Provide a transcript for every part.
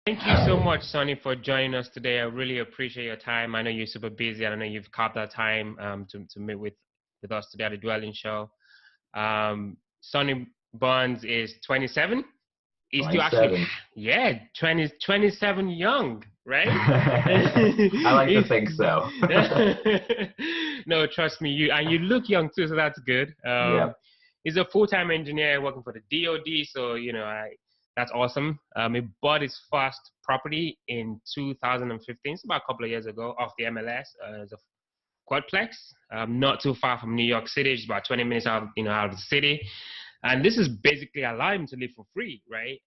Thank you so much, Sonny, for joining us today. I really appreciate your time. I know you're super busy. I know you've carved that time to meet with us today at the Dwelling Show. Sonny Bonds is 27. He's still actually, 27. yeah, 27 young, right? I like to think so. No, trust me, you look young too, so that's good. Yep. He's a full-time engineer working for the DoD, so that's awesome. He bought his first property in 2015, it's about a couple of years ago, off the MLS as a Quadplex, not too far from New York City. It's about 20 minutes out of the city. And this is basically allowing him to live for free, right?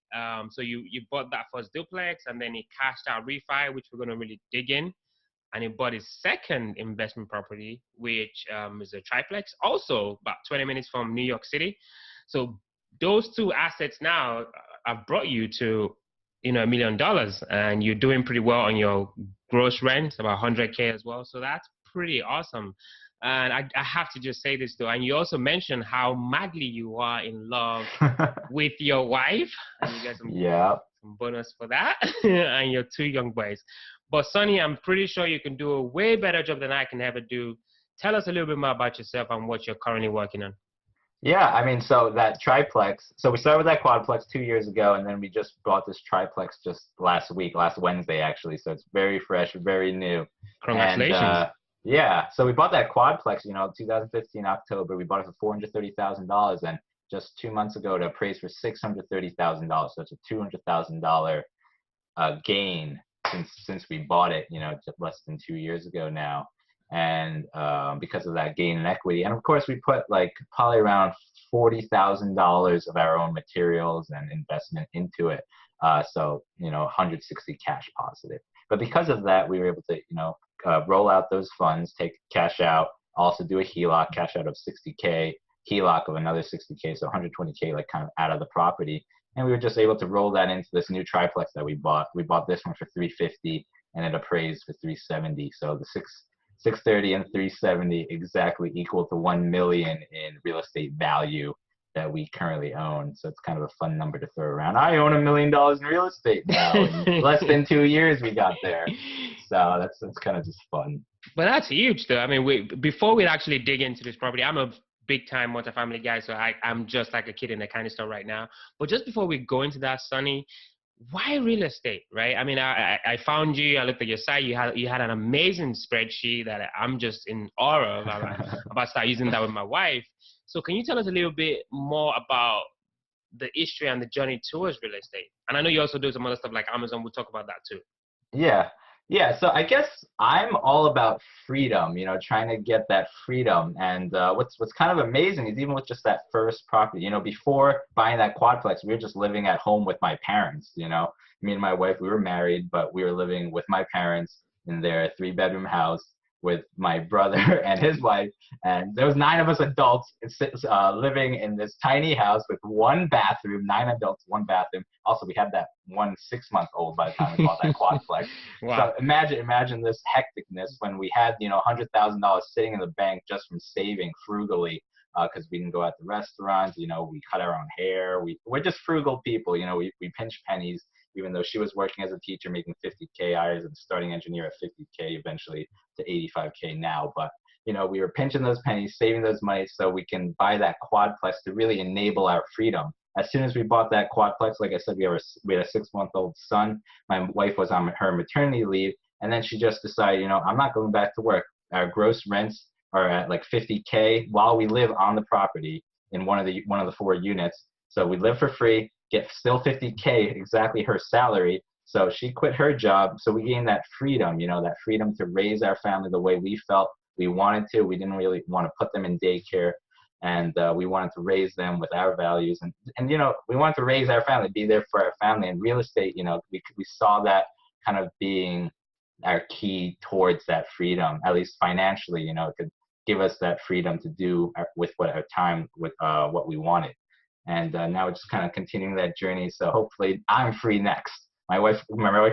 So you bought that first duplex, and then he cashed out refi, which we're going to really dig in. And he bought his second investment property, which is a triplex, also about 20 minutes from New York City. So those two assets now have brought you to, $1 million, and you're doing pretty well on your gross rent, about 100K as well. So that's pretty awesome. And I have to just say this though, and you also mentioned how madly you are in love with your wife, and you get some bonus for that, and your two young boys. But Sonny, I'm pretty sure you can do a way better job than I can ever do. Tell us a little bit more about yourself and what you're currently working on. Yeah, I mean, so that triplex, so we started with that quadplex 2 years ago, and then we just bought this triplex just last Wednesday, actually. So it's very fresh, very new. Congratulations. And, yeah, so we bought that quadplex, 2015 October. We bought it for $430,000, and just 2 months ago it appraised for $630,000. So it's a $200,000 gain since we bought it, just less than 2 years ago now. And because of that gain in equity. And of course, we put probably around $40,000 of our own materials and investment into it. So, 160 cash positive. But because of that, we were able to, roll out those funds, take cash out, also do a HELOC, cash out of 60K, HELOC of another 60K, so 120K kind of out of the property. And we were just able to roll that into this new triplex that we bought. We bought this one for $350, and it appraised for $370. So the 630 and 370 exactly equal to 1 million in real estate value that we currently own. So it's kind of a fun number to throw around. I own $1 million in real estate now. In less than 2 years we got there. So that's kind of just fun. But that's huge, though. I mean, before we actually dig into this property, I'm a big-time multifamily guy, so I'm just like a kid in a candy store right now. But just before we go into that, Sonny, why real estate, right? I mean, I found you. I looked at your site. You had an amazing spreadsheet that I'm just in awe of. I'm about to start using that with my wife. So can you tell us a little bit more about the history and the journey towards real estate? And I know you also do some other stuff like Amazon. We'll talk about that too. Yeah. So I guess I'm all about freedom, trying to get that freedom. And what's kind of amazing is even with just that first property, before buying that quadplex, we were just living at home with my parents. Me and my wife, we were married, but we were living with my parents in their 3-bedroom house with my brother and his wife. And there was 9 of us adults living in this tiny house with 1 bathroom, 9 adults, 1 bathroom. Also, we had that 1 6-month-old by the time we bought that quadplex. Wow. So imagine this hecticness when we had, $100,000 sitting in the bank just from saving frugally, because we didn't go out to restaurants, we cut our own hair. We're just frugal people, we pinch pennies. Even though she was working as a teacher, making 50K, I was a starting engineer at 50K, eventually to 85K now. But, we were pinching those pennies, saving those money so we can buy that quadplex to really enable our freedom. As soon as we bought that quadplex, like I said, we had a 6-month-old son. My wife was on her maternity leave, and then she just decided, I'm not going back to work. Our gross rents are at 50K while we live on the property in one of the 4 units. So we live for free, get still 50K, exactly her salary. So she quit her job. So we gained that freedom, that freedom to raise our family the way we felt we wanted to. We didn't really want to put them in daycare, and we wanted to raise them with our values. And we wanted to raise our family, be there for our family. And real estate, we saw that kind of being our key towards that freedom, at least financially, it could give us that freedom to do with what we wanted. And now we're just kind of continuing that journey. So hopefully I'm free next. My wife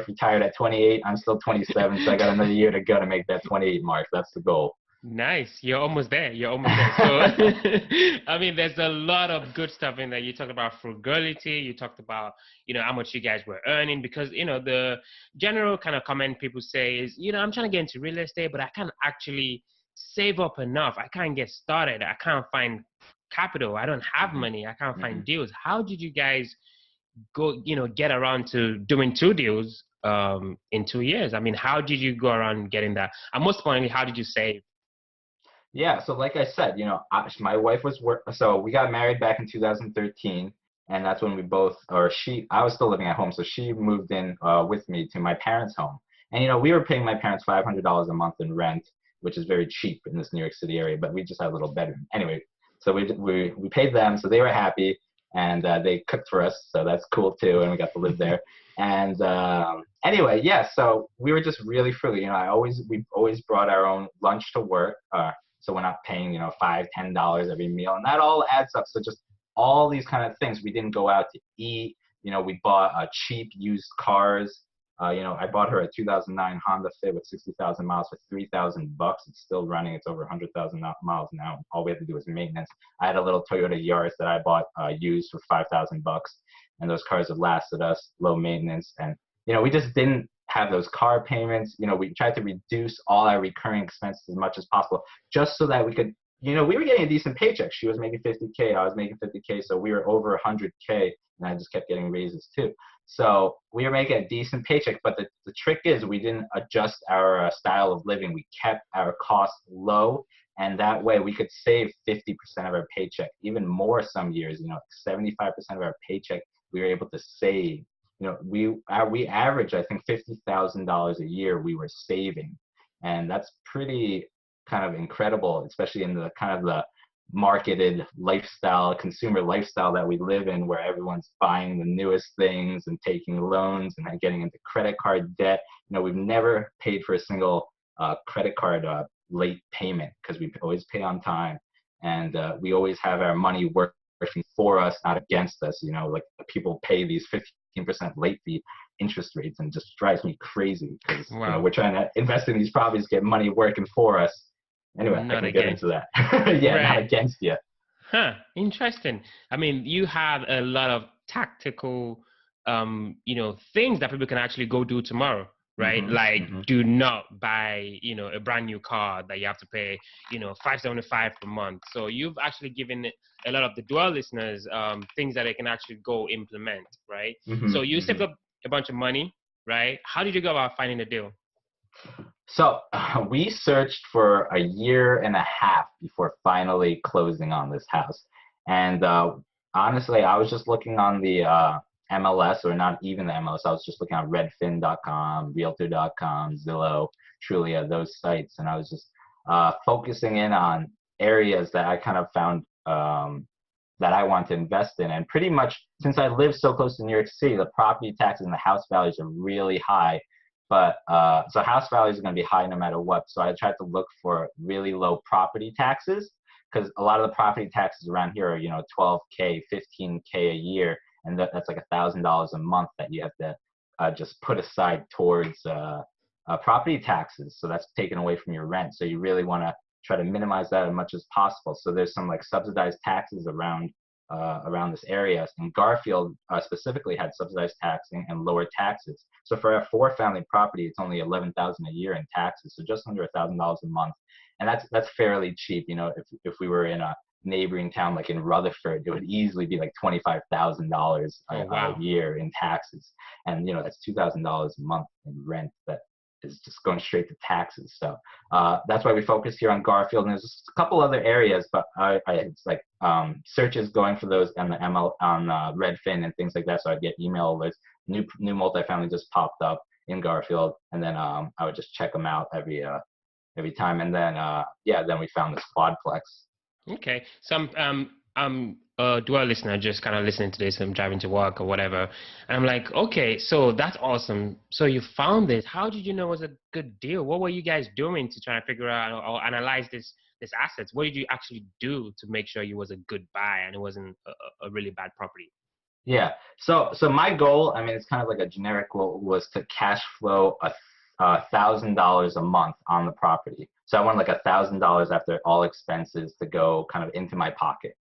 retired at 28. I'm still 27, so I got another year to go to make that 28 mark. That's the goal. Nice. You're almost there. You're almost there. So, I mean, there's a lot of good stuff in there. You talked about frugality. You talked about, how much you guys were earning because, the general kind of comment people say is, I'm trying to get into real estate, but I can't actually save up enough. I can't get started. I can't find capital. I don't have Hmm. money. I can't Hmm. find deals. How did you guys go, get around to doing two deals in 2 years? I mean, how did you go around getting that? And most importantly, how did you save? Yeah, so like I said, my wife was so we got married back in 2013, and that's when we both, or she, I was still living at home, so she moved in with me to my parents' home, and we were paying my parents $500 a month in rent, which is very cheap in this New York City area, but we just had a little bedroom anyway. So we paid them, so they were happy, and they cooked for us, so that's cool too, and we got to live there. And anyway, yeah, so we were just really frugal. We've always brought our own lunch to work. So we're not paying, $5, $10 every meal, and that all adds up. So just all these kind of things. We didn't go out to eat. We bought cheap used cars. I bought her a 2009 Honda Fit with 60,000 miles for $3,000. It's still running. It's over 100,000 miles now. All we have to do is maintenance. I had a little Toyota Yaris that I bought used for $5,000, and those cars have lasted us, low maintenance, and we just didn't have those car payments. We tried to reduce all our recurring expenses as much as possible, just so that we could, we were getting a decent paycheck. She was making 50K, I was making 50K, so we were over 100K, and I just kept getting raises too. So we were making a decent paycheck, but the trick is we didn't adjust our style of living. We kept our costs low, and that way we could save 50% of our paycheck, even more some years. 75% of our paycheck we were able to save. We average, I think, $50,000 a year we were saving, and that's pretty kind of incredible, especially in the kind of the marketed lifestyle, consumer lifestyle that we live in, where everyone's buying the newest things and taking loans and then getting into credit card debt. We've never paid for a single credit card late payment because we always pay on time, and we always have our money working for us, not against us. Like people pay these 15% late fee interest rates, and just drives me crazy because Wow. we're trying to invest in these properties, get money working for us. Anyway, I Not can get again. into that. Yeah, not Right. against you. Huh. Interesting. I mean, you have a lot of tactical, things that people can actually go do tomorrow, right? Hmm. Like, Hmm. do not buy, a brand new car that you have to pay, 575 per month. So you've actually given a lot of the dual listeners things that they can actually go implement, right? Hmm. So you saved Hmm. up a bunch of money, right? How did you go about finding a deal? So we searched for a year and a half before finally closing on this house. And honestly, I was just looking on the MLS, or not even the MLS. I was just looking on redfin.com, realtor.com, Zillow, Trulia, those sites. And I was just focusing in on areas that I kind of found that I want to invest in. And pretty much since I live so close to New York City, the property taxes and the house values are really high. But so house values are going to be high no matter what. So I tried to look for really low property taxes, because a lot of the property taxes around here are 12K, 15K a year, and that's like $1,000 a month that you have to just put aside towards property taxes. So that's taken away from your rent. So you really want to try to minimize that as much as possible. So there's some like subsidized taxes around this area. And Garfield specifically had subsidized taxing and lower taxes. So for a four-family property, it's only $11,000 a year in taxes, so just under $1,000 a month, and that's fairly cheap. If we were in a neighboring town like in Rutherford, it would easily be like $25,000 Oh, a wow. year in taxes, and that's $2,000 a month in rent that is just going straight to taxes. So that's why we focus here on Garfield. And there's a couple other areas, but it's like searches going for those on the ML on Redfin and things like that. So I'd get email alerts. New multifamily just popped up in Garfield, and then I would just check them out every time. And then then we found this Quadplex. Okay. So I'm a dual listener, just kind of listening to this. I'm driving to work or whatever, and I'm like, okay, so that's awesome. So you found this. How did you know it was a good deal? What were you guys doing to try to figure out or analyze this assets? What did you actually do to make sure it was a good buy and it wasn't a really bad property? Yeah. So my goal, I mean, it's kind of like a generic goal, was to cash flow $1,000 a month on the property. So I wanted like $1,000 after all expenses to go kind of into my pocket.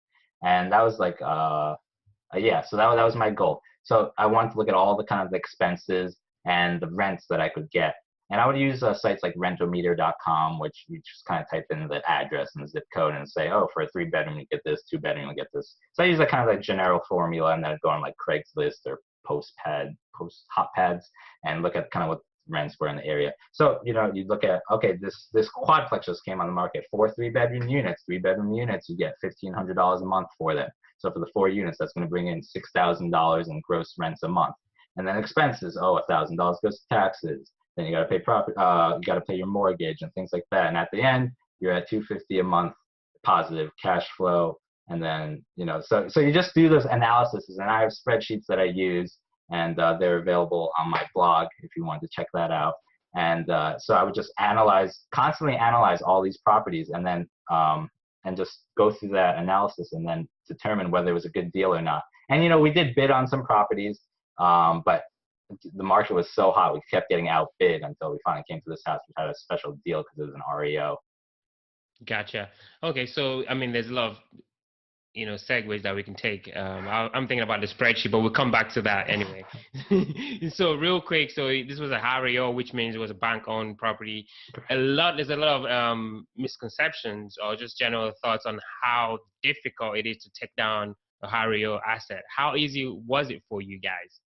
And that was like yeah, so that was my goal. So I wanted to look at all the kind of the expenses and the rents that I could get. And I would use sites like rentometer.com, which you just kind of type in the address and the zip code and say, oh, for a 3-bedroom, you get this, 2-bedroom, you get this. So I use that kind of like general formula, and then I'd go on like Craigslist or post hot pads and look at kind of what rents were in the area. So, you know, you look at, okay, this quadplex just came on the market, 4 3-bedroom units, 3-bedroom units, you get $1,500 a month for them. So for the 4 units, that's going to bring in $6,000 in gross rents a month. And then expenses, oh, $1,000 goes to taxes. Then you got to pay you got to pay your mortgage and things like that. And at the end, you're at $250 a month positive cash flow. And then, you know, so you just do those analyses. And I have spreadsheets that I use, and they're available on my blog if you want to check that out. And so I would just constantly analyze all these properties, and then and just go through that analysis and then determine whether it was a good deal or not. And, you know, we did bid on some properties, but the market was so hot, we kept getting outbid until we finally came to this house, which had a special deal because it was an REO. Gotcha. Okay, so I mean, there's a lot of, you know, segues that we can take. I'm thinking about the spreadsheet, but we'll come back to that anyway. So real quick, so this was a REO, which means it was a bank-owned property. There's a lot of misconceptions or just general thoughts on how difficult it is to take down a REO asset. How easy was it for you guys?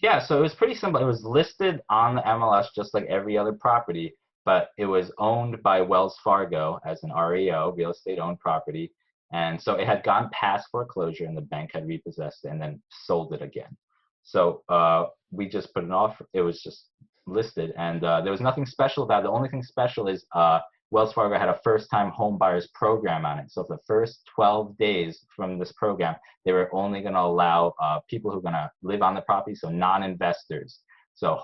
Yeah, so it was pretty simple. It was listed on the MLS just like every other property, but it was owned by Wells Fargo as an REO, real estate owned property. And so it had gone past foreclosure, and the bank had repossessed it and then sold it again. So we just put an offer. It was just listed, and there was nothing special about it. The only thing special is Wells Fargo had a first-time home buyers program on it. So for the first 12 days from this program, they were only going to allow people who are going to live on the property, so non-investors, so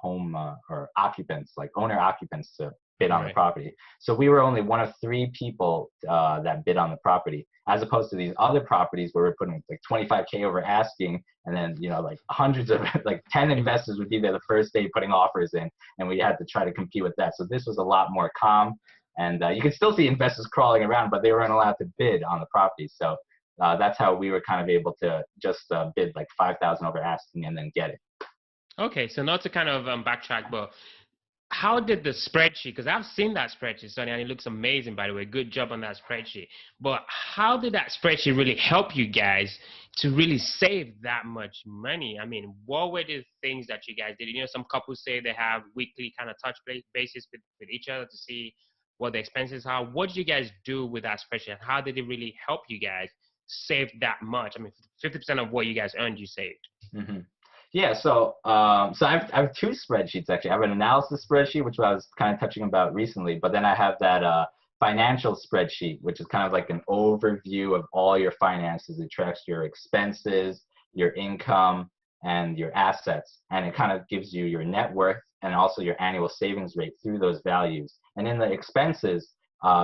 or occupants, like owner occupants, to bid on the property. So we were only one of 3 people that bid on the property, as opposed to these other properties where we're putting like 25K over asking, and then, you know, like hundreds of like 10 investors would be there the first day putting offers in, and we had to try to compete with that. So this was a lot more calm, and you could still see investors crawling around, but they weren't allowed to bid on the property. So that's how we were kind of able to just bid like 5,000 over asking and then get it. Okay, so not to kind of backtrack, but how did the spreadsheet, because I've seen that spreadsheet, Sonny, and it looks amazing, by the way. Good job on that spreadsheet. But how did that spreadsheet really help you guys to really save that much money? I mean, what were the things that you guys did? You know, some couples say they have weekly kind of touch basis with each other to see what the expenses are. What did you guys do with that spreadsheet? How did it really help you guys save that much? I mean, 50% of what you guys earned, you saved. Mm-hmm. Yeah, so I have 2 spreadsheets actually. I have an analysis spreadsheet, which I was kind of touching about recently, but then I have that financial spreadsheet, which is kind of like an overview of all your finances. It tracks your expenses, your income, and your assets, and it kind of gives you your net worth and also your annual savings rate through those values. And in the expenses,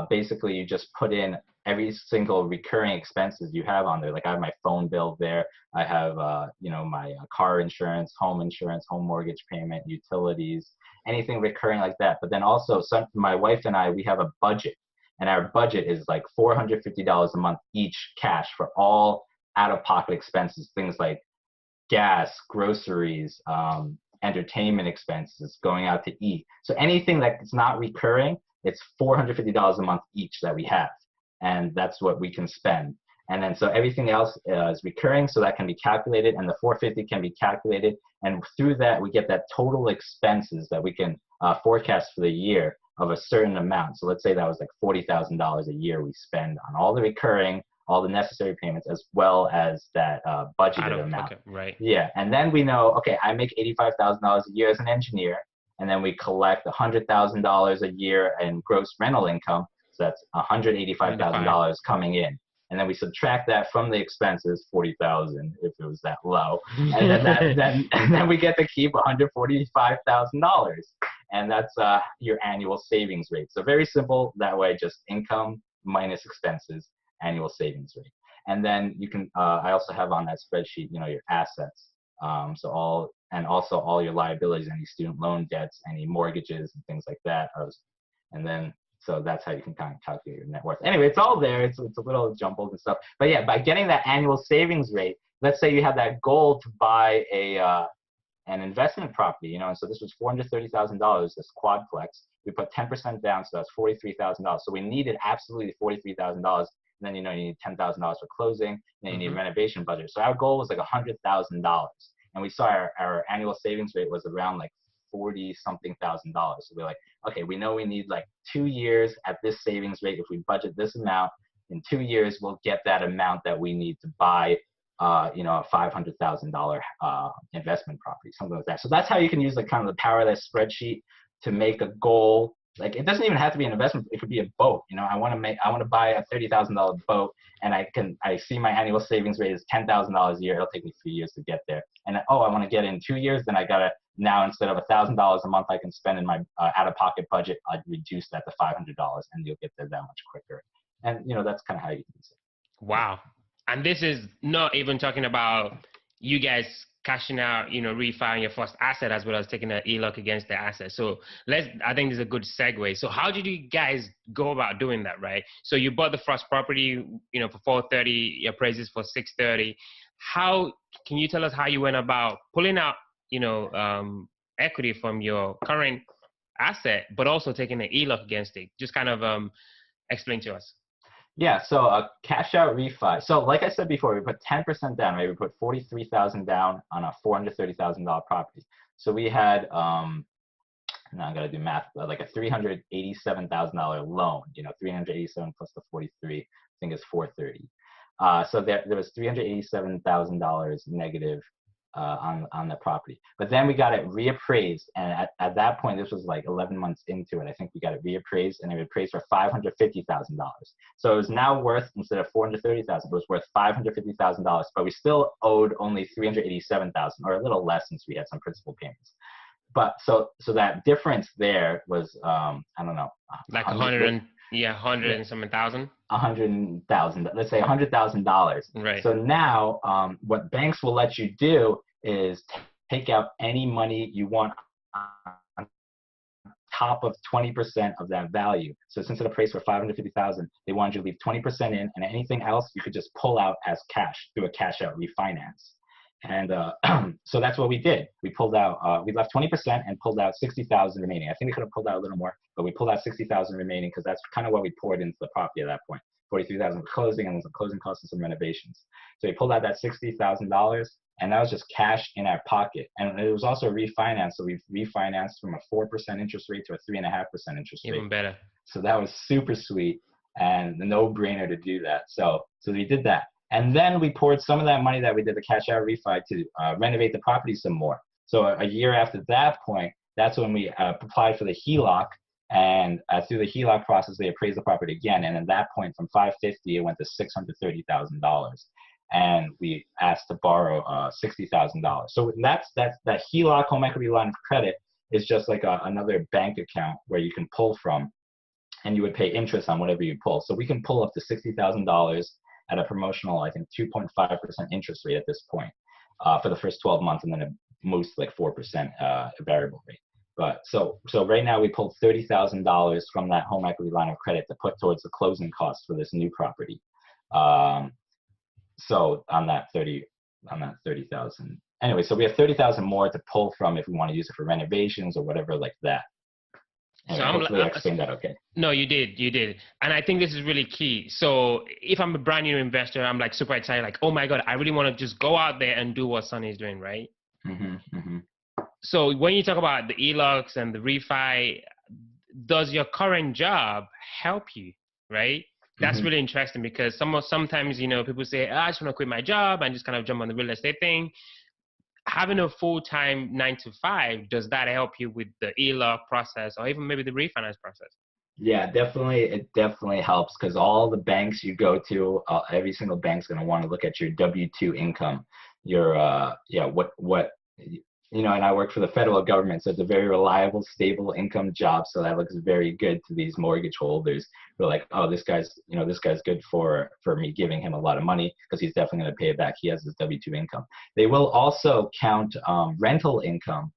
basically you just put in every single recurring expenses you have on there. Like I have my phone bill there. I have, you know, my car insurance, home mortgage payment, utilities, anything recurring like that. But then also my wife and I, we have a budget, and our budget is like $450 a month each cash for all out-of-pocket expenses, things like gas, groceries, entertainment expenses, going out to eat. So anything that's not recurring, it's $450 a month each that we have. And that's what we can spend. And then so everything else is recurring, so that can be calculated, and the 450 can be calculated, and through that we get that total expenses that we can forecast for the year of a certain amount. So let's say that was like $40,000 a year we spend on all the recurring, all the necessary payments, as well as that budgeted amount. Okay, right. Yeah, and then we know, okay, I make $85,000 a year as an engineer, and then we collect $100,000 a year in gross rental income. So that's $185,000 coming in, and then we subtract that from the expenses, $40,000 if it was that low, and then we get to keep $145,000, and that's your annual savings rate. So very simple that way, just income minus expenses, annual savings rate. And then you can I also have on that spreadsheet, you know, your assets. So all and also all your liabilities, any student loan debts, any mortgages, and things like that. And then, so that's how you can kind of calculate your net worth. Anyway, it's all there. It's a little jumbled and stuff. But yeah, by getting that annual savings rate, let's say you have that goal to buy an investment property, you know, and so this was $430,000, this Quadplex. We put 10% down, so that's $43,000. So we needed absolutely $43,000. And then, you know, you need $10,000 for closing, and then you need a renovation budget. So our goal was like $100,000. And we saw our annual savings rate was around like 40 something thousand dollars. So we're like, okay, we know we need like 2 years at this savings rate. If we budget this amount, in 2 years, we'll get that amount that we need to buy, you know, a $500,000 investment property, something like that. So that's how you can use like kind of the power of that spreadsheet to make a goal. Like, it doesn't even have to be an investment. It could be a boat. You know, I want to buy a $30,000 boat, and I see my annual savings rate is $10,000 a year. It'll take me 3 years to get there. And I want to get it in 2 years. Then I gotta, now instead of $1,000 a month I can spend in my out-of-pocket budget, I'd reduce that to $500, and you'll get there that much quicker. And you know, that's kind of how you can use it. Wow. And this is not even talking about you guys cashing out, you know, refining your first asset as well as taking an ELOC against the asset. So I think this is a good segue. So how did you guys go about doing that, right? So you bought the first property, you know, for 430, your appraised for 630. How can you tell us how you went about pulling out, you know, equity from your current asset, but also taking an ELOC against it? Just kind of explain to us. Yeah, so a cash out refi. So like I said before, we put 10% down, right? We put $43,000 down on a $430,000 property. So we had, now I got to do math, like a $387,000 loan. You know, 387 plus the 43, I think is 430. So there was $387,000 negative on the property. But then we got it reappraised, and at that point, this was like 11 months into it, I think we got it reappraised, and it appraised for $550,000. So it was now worth, instead of $430,000, it was worth $550,000, but we still owed only $387,000, or a little less since we had some principal payments. But so that difference there was I don't know, like 100 and something thousand. 100,000, let's say $100,000. Right. So now, what banks will let you do is take out any money you want on top of 20% of that value. So since it appraised for $550,000, they wanted you to leave 20% in, and anything else you could just pull out as cash through a cash out refinance. And so that's what we did. We pulled out, we left 20% and pulled out $60,000 remaining. I think we could have pulled out a little more, but we pulled out $60,000 remaining because that's kind of what we poured into the property at that point. $43,000 for closing, and then some closing costs and some renovations. So we pulled out that $60,000, and that was just cash in our pocket. And it was also refinanced. So we refinanced from a 4% interest rate to a 3.5% interest rate. Even better. So that was super sweet and a no-brainer to do that. So we did that. And then we poured some of that money that we did the cash out refi to renovate the property some more. So a year after that point, that's when we applied for the HELOC. And through the HELOC process, they appraised the property again. And at that point, from $550,000, it went to $630,000. And we asked to borrow $60,000. So that HELOC, home equity line of credit, is just like another bank account where you can pull from, and you would pay interest on whatever you pull. So we can pull up to $60,000 at a promotional, I think, 2.5% interest rate at this point for the first 12 months, and then it moves to like 4% variable rate. But so right now we pulled $30,000 from that home equity line of credit to put towards the closing costs for this new property. So on that 30,000. Anyway, so we have 30,000 more to pull from if we want to use it for renovations or whatever like that. Anyway, so hopefully I explained that okay. No, you did. And I think this is really key. So if I'm a brand new investor, I'm like super excited, like, oh my God, I really want to just go out there and do what Sonny is doing, right? Mm-hmm, mm-hmm. So when you talk about the ELOCs and the refi, does your current job help you, right? That's Mm-hmm. really interesting because sometimes, you know, people say, I just want to quit my job and just kind of jump on the real estate thing. Having a full-time 9-to-5, does that help you with the ELOC process or even maybe the refinance process? Yeah, definitely. It definitely helps because all the banks you go to, every single bank's going to want to look at your W-2 income, your what you know, and I work for the federal government, so it's a very reliable, stable income job. So that looks very good to these mortgage holders. They're like, oh, this guy's, you know, this guy's good for me giving him a lot of money because he's definitely going to pay it back. He has this W-2 income. They will also count rental income.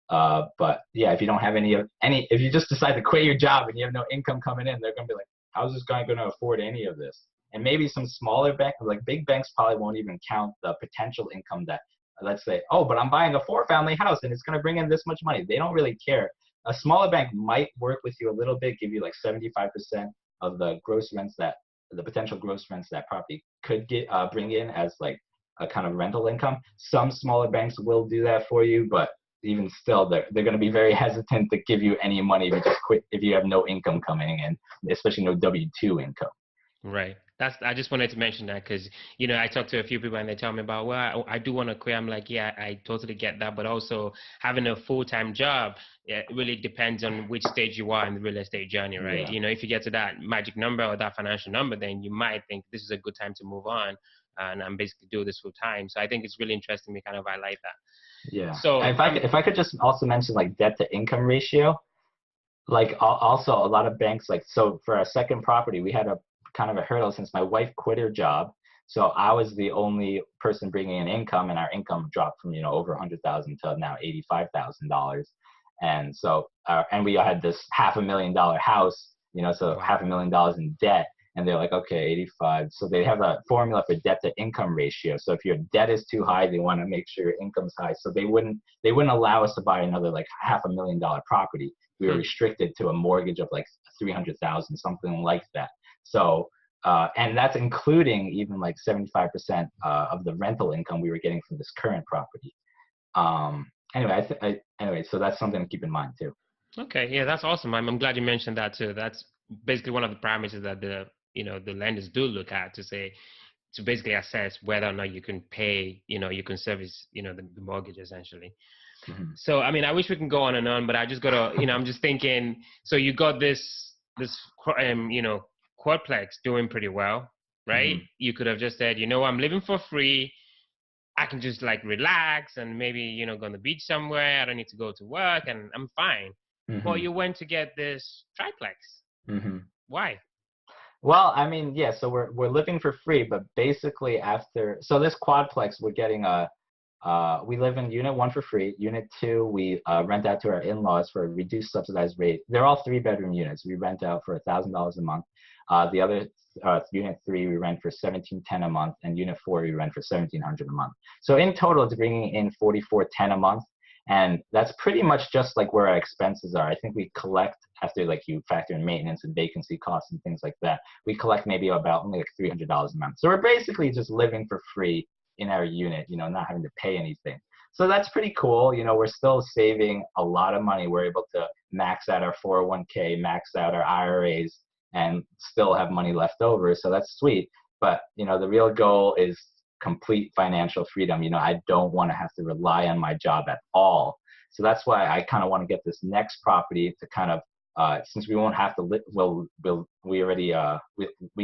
But yeah, if you don't have if you just decide to quit your job and you have no income coming in, they're going to be like, how's this guy going to afford any of this? And maybe some smaller banks, like big banks, probably won't even count the potential income that, let's say, oh, but I'm buying a 4-family house and it's going to bring in this much money. They don't really care. A smaller bank might work with you a little bit, give you like 75% of the gross rents the potential gross rents that property could bring in as like a kind of rental income. Some smaller banks will do that for you, but even still, they're going to be very hesitant to give you any money if you just quit, if you have no income coming in, especially no W-2 income. Right. I just wanted to mention that because, you know, I talked to a few people and they tell me about, well, I do want to quit. I'm like, yeah, I totally get that. But also having a full-time job, it really depends on which stage you are in the real estate journey, right? Yeah. You know, if you get to that magic number or that financial number, then you might think this is a good time to move on and I'm basically do this full time. So I think it's really interesting to kind of highlight that. Yeah. So And if I could just also mention like debt to income ratio, like also a lot of banks, like, so for our second property, we had a kind of a hurdle since my wife quit her job. So I was the only person bringing in income, and our income dropped from, you know, over 100,000 to now $85,000. And so, and we had this $500,000 house, you know, so wow. $500,000 in debt. And they're like, okay, 85. So they have a formula for debt to income ratio. So if your debt is too high, they want to make sure your income's high. So they wouldn't allow us to buy another like $500,000 property. We were restricted to a mortgage of like 300,000, something like that. So, and that's including even like 75% of the rental income we were getting from this current property. Anyway, so that's something to keep in mind too. Okay, yeah, that's awesome. I'm glad you mentioned that too. That's basically one of the parameters that the lenders do look at to basically assess whether or not you can pay, you can service, the mortgage essentially. Mm-hmm. So, I mean, I wish we can go on and on, but I just got to, I'm just thinking, so you got this, Quadplex doing pretty well, right? Mm-hmm. You could have just said, I'm living for free. I can just like relax and maybe, go on the beach somewhere. I don't need to go to work and I'm fine. Mm-hmm. But you went to get this triplex. Mm-hmm. Why? Well, I mean, yeah, so we're living for free, but basically so this Quadplex, we're getting we live in unit 1 for free. Unit 2, we rent out to our in-laws for a reduced subsidized rate. They're all 3-bedroom units. We rent out for $1,000 a month. The other unit 3, we rent for $1,710 a month, and unit 4, we rent for $1,700 a month. So in total, it's bringing in $4,410 a month, and that's pretty much just like where our expenses are. I think we collect, after like you factor in maintenance and vacancy costs and things like that, we collect maybe about only like $300 a month. So we're basically just living for free in our unit, not having to pay anything. So that's pretty cool. We're still saving a lot of money. We're able to max out our 401k, max out our IRAs, and still have money left over. So that's sweet. But, the real goal is complete financial freedom. I don't want to have to rely on my job at all. So that's why I kind of want to get this next property to kind of, since we won't have to live, we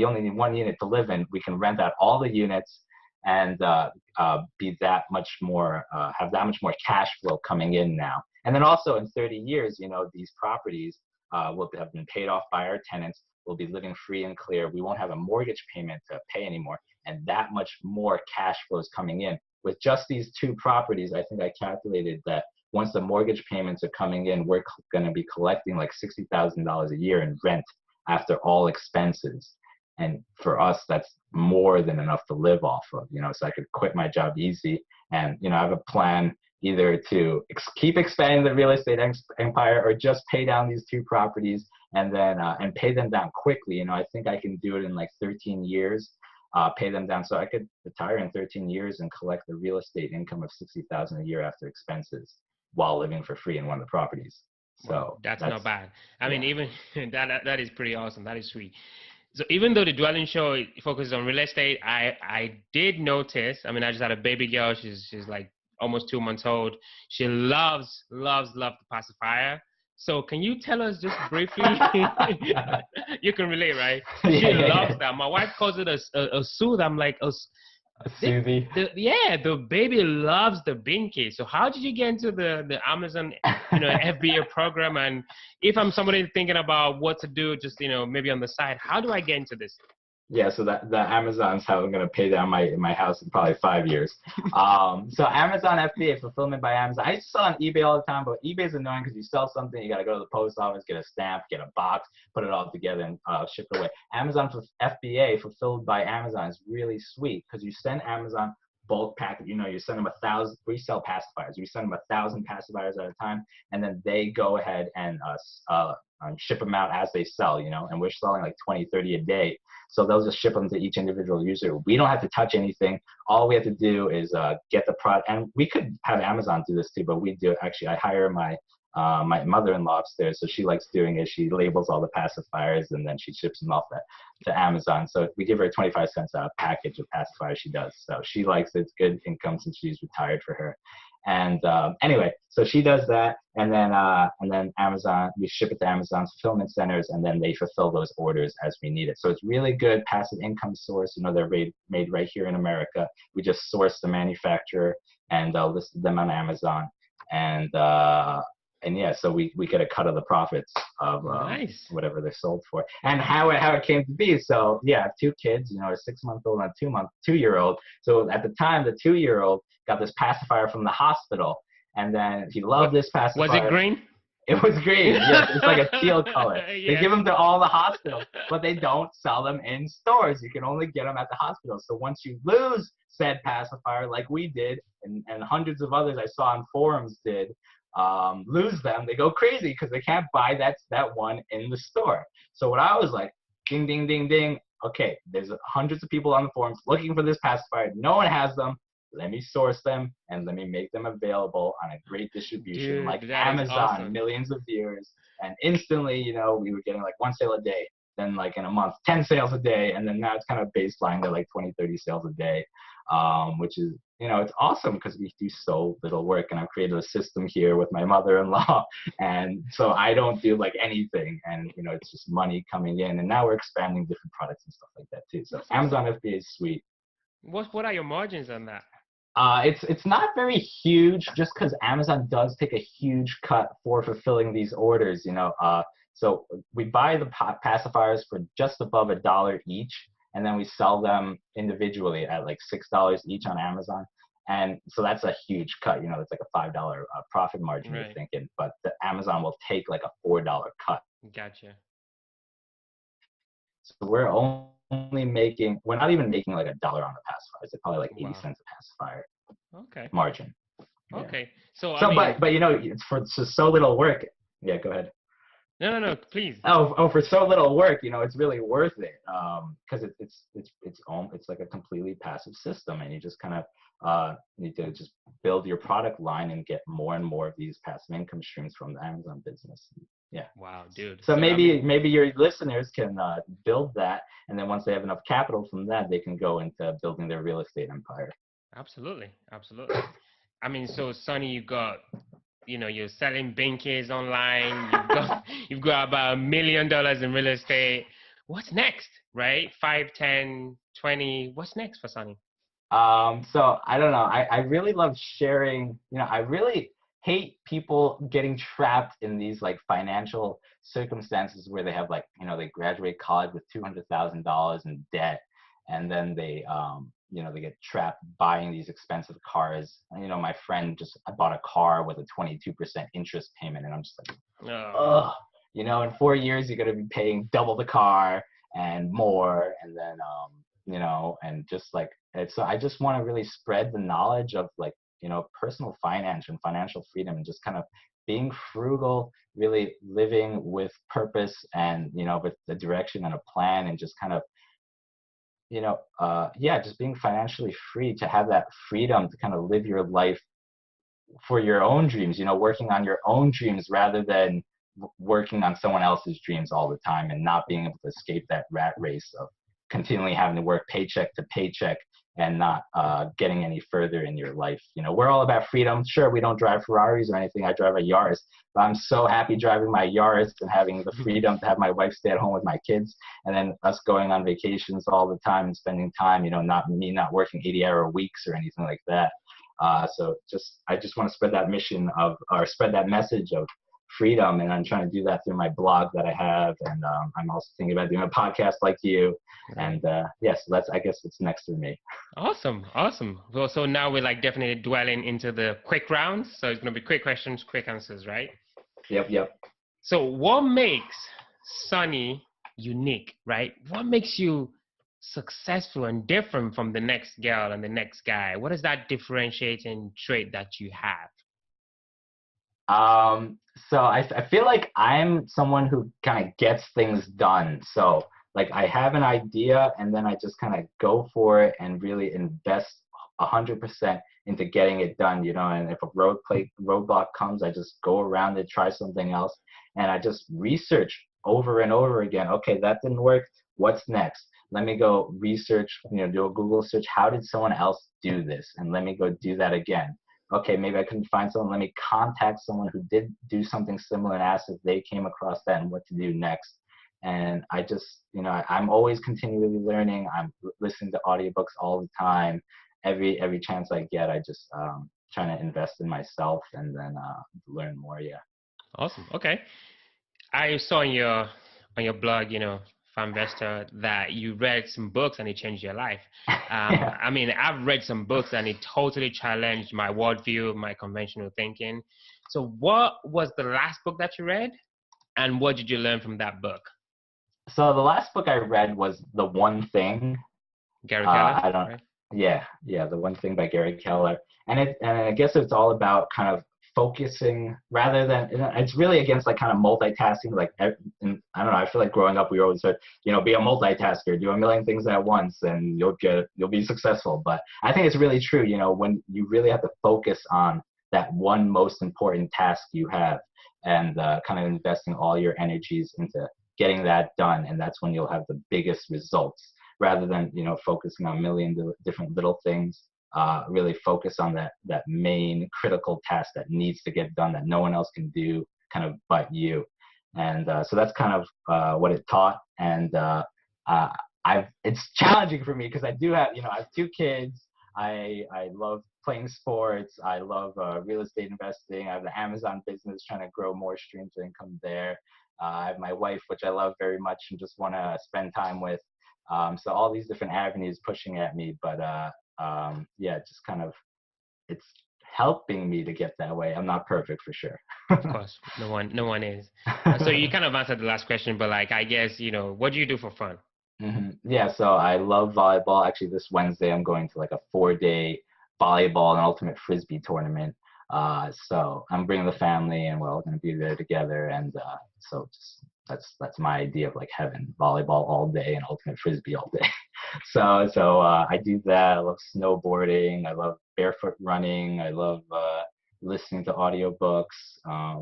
only need 1 unit to live in. We can rent out all the units and be that much more, have that much more cash flow coming in now. And then also in 30 years, these properties will have been paid off by our tenants. We'll be living free and clear. We won't have a mortgage payment to pay anymore. And that much more cash flow is coming in. With just these 2 properties, I think I calculated that once the mortgage payments are coming in, we're going to be collecting like $60,000 a year in rent after all expenses. And for us, that's more than enough to live off of, so I could quit my job easy. And, I have a plan either to keep expanding the real estate empire or just pay down these 2 properties and then and pay them down quickly. I think I can do it in like 13 years, pay them down. So I could retire in 13 years and collect the real estate income of $60,000 a year after expenses while living for free in one of the properties. So wow, that's not bad. I mean, even that is pretty awesome. That is sweet. So even though the dwelling show focuses on real estate, I did notice, I mean, I just had a baby girl. She's like almost 2 months old. She loves the pacifier. So can you tell us just briefly, you can relate, right? She loves that. My wife calls it a soothe. I'm like, Susie. The baby loves the bean case. So how did you get into the Amazon, FBA program? And if I'm somebody thinking about what to do, just maybe on the side, how do I get into this? Yeah, so that the Amazon's how I'm gonna pay down my house in probably 5 years. So Amazon FBA, fulfillment by Amazon. I used to sell on eBay all the time, but eBay's annoying because you sell something, you gotta go to the post office, get a stamp, get a box, put it all together, and ship it away. Amazon for FBA, fulfilled by Amazon, is really sweet because you send Amazon bulk package. You send them 1,000. We sell pacifiers. We send them 1,000 pacifiers at a time, and then they go ahead and ship them out as they sell. And we're selling like 20, 30 a day. So they'll just ship them to each individual user. We don't have to touch anything. All we have to do is get the product. And we could have Amazon do this too, but we do. Actually, I hire my mother-in-law upstairs, so she likes doing it. She labels all the pacifiers, and then she ships them off to Amazon. So we give her 25 cents a package of pacifiers she does. So she likes it. It's good income since she's retired for her. And anyway, so she does that, and then Amazon, we ship it to Amazon's fulfillment centers, and then they fulfill those orders as we need it. So it's really good passive income source. They're made right here in America. We just sourced the manufacturer and listed them on Amazon, and yeah, so we get a cut of the profits of Nice. whatever they're sold for. And how it came to be. So yeah, I have two kids, a 6-month-old and a 2-year-old. So at the time, the 2-year-old got this pacifier from the hospital, and then he loved this pacifier. Was it green? It was green. Yes, it's like a teal color. Yes. They give them to all the hospitals, but they don't sell them in stores. You can only get them at the hospital. So once you lose said pacifier, like we did, and hundreds of others I saw on forums did, lose them, they go crazy because they can't buy that one in the store. So what I was like, ding, ding, ding, ding. Okay, there's hundreds of people on the forums looking for this pacifier. No one has them. Let me source them and let me make them available on a great distribution. Dude, like Amazon, awesome. Millions of viewers, and instantly, we were getting like 1 sale a day. Then like in a month, 10 sales a day, and then now it's kind of baseline to like 20, 30 sales a day, which is, it's awesome because we do so little work, and I've created a system here with my mother-in-law, and so I don't do like anything, and it's just money coming in, and now we're expanding different products and stuff like that too. So Amazon FBA is sweet. What are your margins on that? It's not very huge, just because Amazon does take a huge cut for fulfilling these orders. So we buy the pacifiers for just above $1 each, and then we sell them individually at like $6 each on Amazon. And so that's a huge cut. It's like a $5 profit margin, Right. You're thinking, but the Amazon will take like a $4 cut. Gotcha. So we're not even making like $1 on the pacifiers. It's probably like 80 cents a pacifier. Okay. Margin. Yeah. Okay. So but it's for so little work. Yeah, go ahead. No, please. Oh, for so little work, it's really worth it. Because it's like a completely passive system, and you just kind of need to just build your product line and get more and more of these passive income streams from the Amazon business. Yeah. Wow, dude. So maybe your listeners can build that, and then once they have enough capital from that, they can go into building their real estate empire. Absolutely. So Sonny, you're selling bankies online. You've got about $1 million in real estate. What's next, right? 5, 10, 20. What's next for Sonny? So I don't know. I really love sharing. I really hate people getting trapped in these like financial circumstances where they have like, they graduate college with $200,000 in debt, and then they they get trapped buying these expensive cars. My friend I bought a car with a 22% interest payment, and I'm just like, ugh. In 4 years you're gonna be paying double the car and more, and then and just like so I just want to really spread the knowledge of like personal finance and financial freedom, and just kind of being frugal, really living with purpose and with the direction and a plan, and just kind of just being financially free, to have that freedom to kind of live your life for your own dreams, working on your own dreams rather than working on someone else's dreams all the time, and not being able to escape that rat race of continually having to work paycheck to paycheck and not getting any further in your life. You know, we're all about freedom. Sure, we don't drive Ferraris or anything. I drive a Yaris, but I'm so happy driving my Yaris and having the freedom to have my wife stay at home with my kids, and then us going on vacations all the time and spending time. You know, not working 80-hour weeks or anything like that. So I just want to spread that mission of, or spread that message of freedom, and I'm trying to do that through my blog that I have, and I'm also thinking about doing a podcast like you, and yes, I guess it's next for me. Awesome, awesome. Well, so now we're like definitely dwelling into the quick rounds, so it's going to be quick questions, quick answers, right? Yep. So what makes Sonny unique, right? What makes you successful and different from the next girl and the next guy? What is that differentiating trait that you have? So I feel like I'm someone who kind of gets things done. So like I have an idea and then I just kind of go for it and really invest 100% into getting it done, you know, and if a roadblock comes, I just go around it, try something else, and I just research over and over again. Okay, that didn't work. What's next? Let me go research, you know, do a Google search. How did someone else do this? And let me go do that again. Okay, maybe I couldn't find someone. Let me contact someone who did do something similar and ask if they came across that and what to do next. And I just, you know, I'm always continually learning. I'm listening to audiobooks all the time. Every chance I get, I just trying to invest in myself and then learn more. Yeah. Awesome. Okay. I saw on your blog, you know, Fanvestor, that you read some books and it changed your life. Yeah. I mean, I've read some books and it totally challenged my worldview, my conventional thinking. So, what was the last book that you read, and what did you learn from that book? So the last book I read was The One Thing. Gary Keller, I don't. right? Yeah, The One Thing by Gary Keller, and I guess it's all about kind of focusing rather than, it's really against like kind of multitasking. Like, and I don't know. I feel like growing up we always said, you know, be a multitasker, do a million things at once, and you'll be successful. But I think it's really true. You know, when you really have to focus on that one most important task you have, and kind of investing all your energies into getting that done, and that's when you'll have the biggest results rather than, you know, focusing on a million different little things. Really focus on that main critical task that needs to get done that no one else can do kind of but you. And so that's kind of what it taught. And it's challenging for me because I do have, you know, I have two kids. I love playing sports. I love real estate investing. I have the Amazon business, trying to grow more streams of income there. I have my wife, which I love very much and just want to spend time with. So all these different avenues pushing at me, but yeah, just kind of, it's helping me to get that way. I'm not perfect for sure. Of course, no one is. So you kind of answered the last question, but like, I guess, you know, what do you do for fun? Yeah, so I love volleyball. Actually, this Wednesday I'm going to like a 4-day volleyball and ultimate frisbee tournament. So I'm bringing the family, and we're all going to be there together. And so just that's my idea of like heaven: volleyball all day and ultimate frisbee all day. So I do that. I love snowboarding. I love barefoot running. I love listening to audiobooks. Yeah,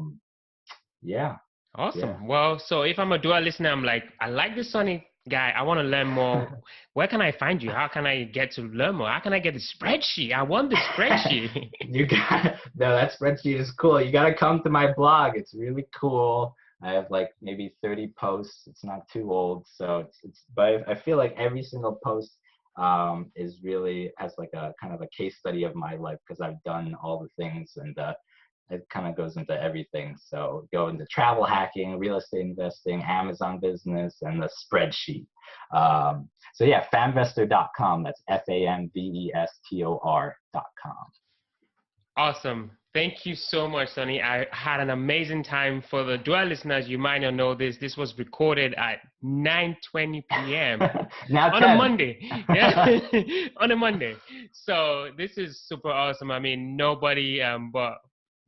yeah. Awesome. Well, so if I'm a dual listener, I'm like, I like this Sonny guy. I want to learn more. Where can I find you? How can I get to learn more? How can I get the spreadsheet? I want the spreadsheet. You got no, that spreadsheet is cool. You got to come to my blog. It's really cool. I have like maybe 30 posts. It's not too old, so but I feel like every single post is really has like a kind of a case study of my life because I've done all the things, and it kind of goes into everything. So go into travel hacking, real estate investing, Amazon business, and the spreadsheet. So yeah, fanvestor.com. That's FANVESTOR.com. Awesome. Thank you so much, Sonny. I had an amazing time. For the dual listeners, you might not know this. This was recorded at 9:20 p.m. Now on 10. a Monday. Yeah, on a Monday. So this is super awesome. I mean, nobody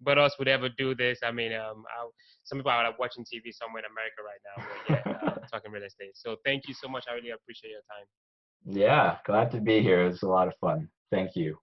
but us would ever do this. I mean, some people are like watching TV somewhere in America right now. But yeah, talking real estate. So thank you so much. I really appreciate your time. Yeah, glad to be here. It was a lot of fun. Thank you.